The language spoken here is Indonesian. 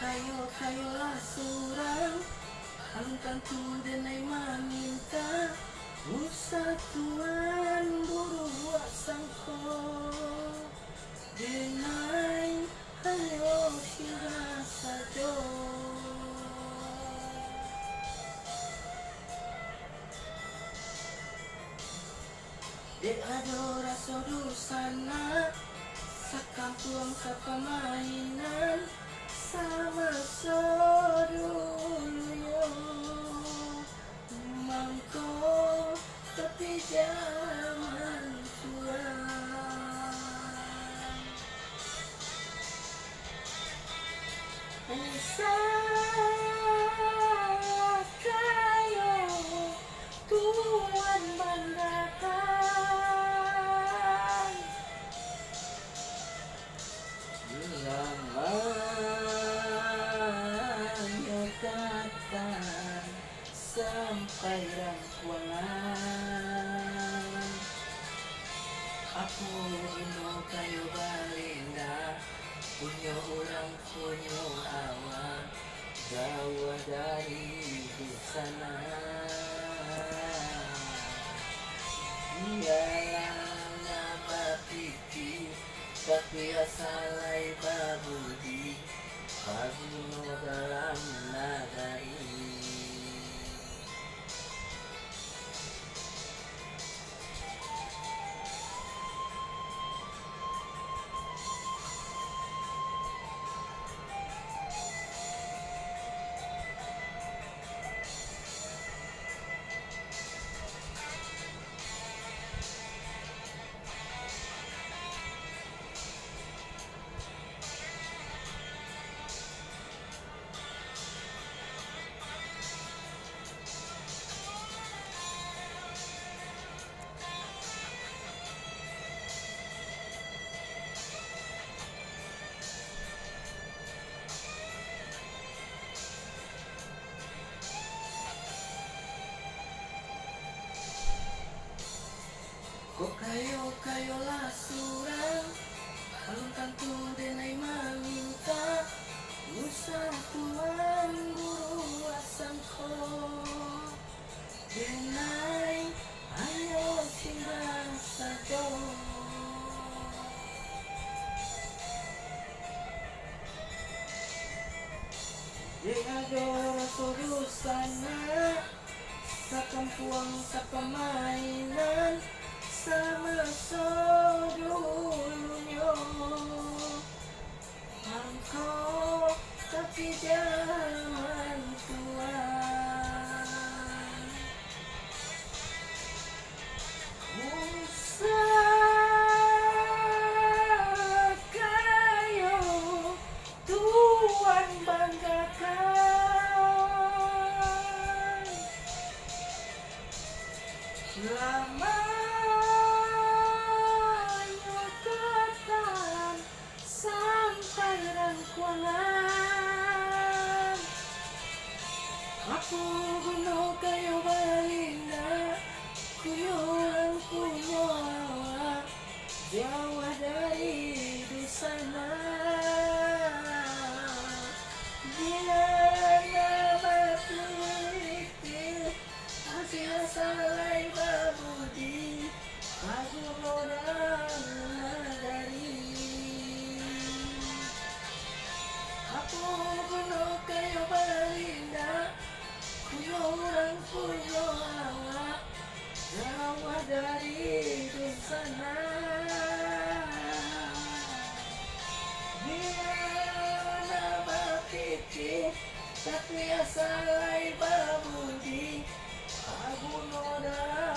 kayo-kayolah surang alun tantu denai maminta Usatuan buru buat sangko denai hayo sira sajo dek adora sodusana sakampung sapamainan sama sodulyo mangko tapi zaman tua usaha kayo tuan banggakan katakan sampai rangkuangan aku no kayo balinda punya orang punya awak jauh dari sana dialah nabapiti tapi asalai babudi Paguno dalam nagari Kok kayo-kayolah surang alun tantu denai maminta Usatuan buru asangko denai ayo singgah sajo Dengador surusana sakampuang sapamainan sama sodulunyo angko tapi zaman tua usaha kayo tuan banggakan lama rangkuangan aku bunuh kayo balinda kuyulang punya awak jauh dari dusana dia nabaplikir masih salai babudi aku orang dari aku bunuh kayo balinda punya orang punya awak jauh dari sana dia nabapiti tapi asalai babudi aku noda